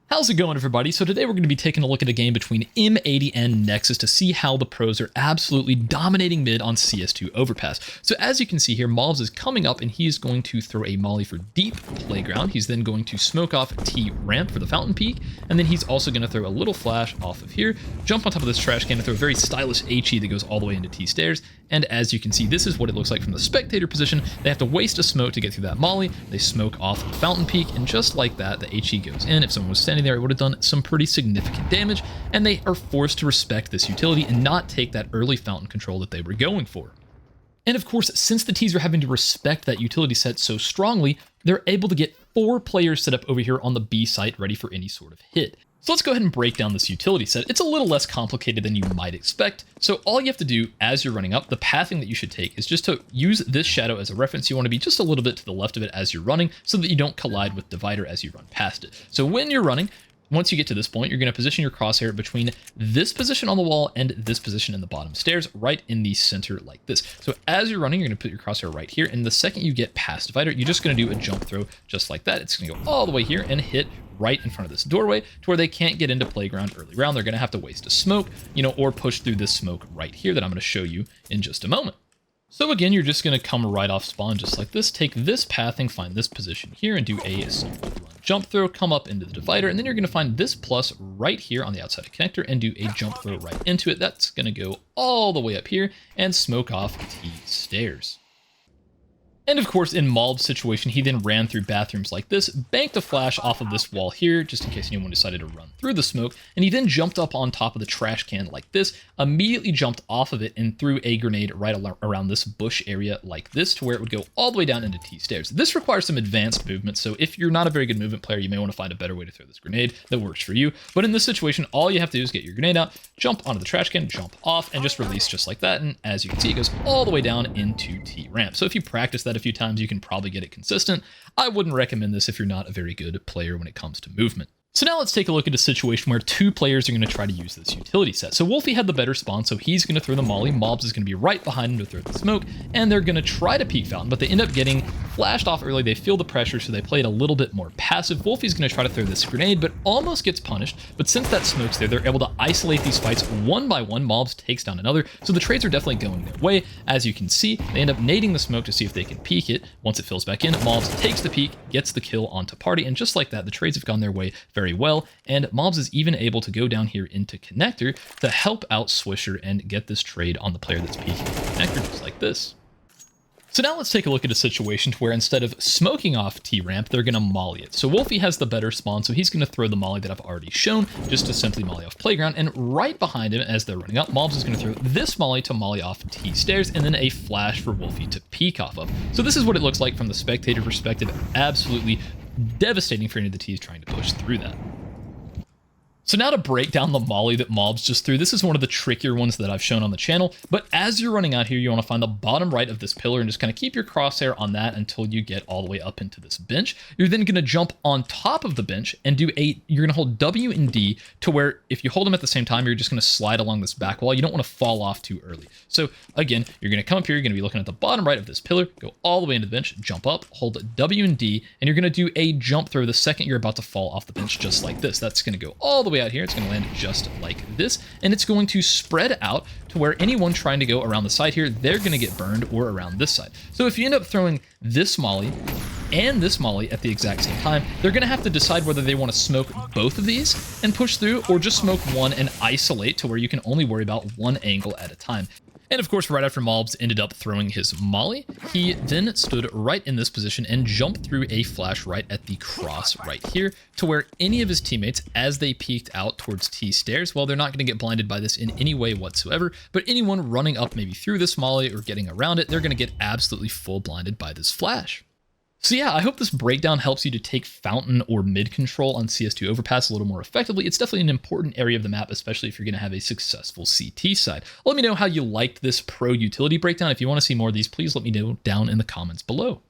How's it going, everybody? So today we're going to be taking a look at a game between M80 and Nexus to see how the pros are absolutely dominating mid on CS2 Overpass. So as you can see here, Mobs is coming up and he is going to throw a molly for deep playground. He's then going to smoke off T ramp for the fountain peak, and then he's also going to throw a little flash off of here, jump on top of this trash can and throw a very stylish HE that goes all the way into T stairs. And as you can see, this is what it looks like from the spectator position. They have to waste a smoke to get through that molly. They smoke off the fountain peak, and just like that, the HE goes in. If someone was standing there, it would have done some pretty significant damage, and they are forced to respect this utility and not take that early fountain control that they were going for. And of course, since the Ts are having to respect that utility set so strongly, they're able to get 4 players set up over here on the B site ready for any sort of hit. So let's go ahead and break down this utility set. It's a little less complicated than you might expect. So all you have to do as you're running up, the pathing that you should take is just to use this shadow as a reference. You want to be just a little bit to the left of it as you're running so that you don't collide with divider as you run past it. So when you're running, once you get to this point, you're going to position your crosshair between this position on the wall and this position in the bottom stairs, right in the center like this. So as you're running, you're going to put your crosshair right here. And the second you get past divider, you're just going to do a jump throw just like that. It's going to go all the way here and hit right in front of this doorway to where they can't get into playground early round. They're going to have to waste a smoke, or push through this smoke right here that I'm going to show you in just a moment. So again, you're just going to come right off spawn just like this, take this pathing, find this position here and do a simple run jump throw, come up into the divider, and then you're going to find this plus right here on the outside of connector and do a jump throw right into it. That's going to go all the way up here and smoke off T stairs. And of course, in Mob's situation, he then ran through bathrooms like this, banked a flash off of this wall here, just in case anyone decided to run through the smoke, and he then jumped up on top of the trash can like this, immediately jumped off of it and threw a grenade right around this bush area like this to where it would go all the way down into T stairs. This requires some advanced movement, so if you're not a very good movement player, you may want to find a better way to throw this grenade that works for you. But in this situation, all you have to do is get your grenade out, jump onto the trash can, jump off, and just release just like that. And as you can see, it goes all the way down into T ramp. So if you practice that a few times, you can probably get it consistent. I wouldn't recommend this if you're not a very good player when it comes to movement. So now let's take a look at a situation where 2 players are going to try to use this utility set. So Wolfie had the better spawn, so he's going to throw the molly. Mobs is going to be right behind him to throw the smoke, and they're going to try to peek fountain, but they end up getting flashed off early. They feel the pressure, so they play it a little bit more passive. Wolfie's going to try to throw this grenade, but almost gets punished. But since that smoke's there, they're able to isolate these fights one by one. Mobs takes down another, so the trades are definitely going their way. As you can see, they end up nading the smoke to see if they can peek it. Once it fills back in, Mobs takes the peek, gets the kill onto party, and just like that, the trades have gone their way very well. And Mobs is even able to go down here into connector to help out Swisher and get this trade on the player that's peeking connector just like this. So now let's take a look at a situation where instead of smoking off T-ramp, they're going to molly it. So Wolfie has the better spawn, so he's going to throw the molly that I've already shown just to simply molly off playground. And right behind him as they're running up, Mobs is going to throw this molly to molly off T stairs and then a flash for Wolfie to peek off of. So this is what it looks like from the spectator perspective. Absolutely devastating for any of the Ts trying to push through that. So now to break down the molly that Mobs just threw, this is one of the trickier ones that I've shown on the channel, but as you're running out here, you want to find the bottom right of this pillar and just kind of keep your crosshair on that until you get all the way up into this bench. You're then going to jump on top of the bench and you're going to hold W and D to where if you hold them at the same time, you're just going to slide along this back wall. You don't want to fall off too early. So again, you're going to come up here, you're going to be looking at the bottom right of this pillar, go all the way into the bench, jump up, hold W and D, and you're going to do a jump throw the second you're about to fall off the bench just like this. That's going to go all the way out here. It's going to land just like this, and it's going to spread out to where anyone trying to go around the side here, they're going to get burned or around this side. So if you end up throwing this molly and this molly at the exact same time, they're going to have to decide whether they want to smoke both of these and push through or just smoke one and isolate to where you can only worry about one angle at a time. And of course, right after Mobs ended up throwing his molly, he then stood right in this position and jumped through a flash right at the cross right here to where any of his teammates, as they peeked out towards T stairs, well, they're not going to get blinded by this in any way whatsoever, but anyone running up maybe through this molly or getting around it, they're going to get absolutely full blinded by this flash. So yeah, I hope this breakdown helps you to take fountain or mid control on CS2 Overpass a little more effectively. It's definitely an important area of the map, especially if you're going to have a successful CT side. Let me know how you liked this pro utility breakdown. If you want to see more of these, please let me know down in the comments below.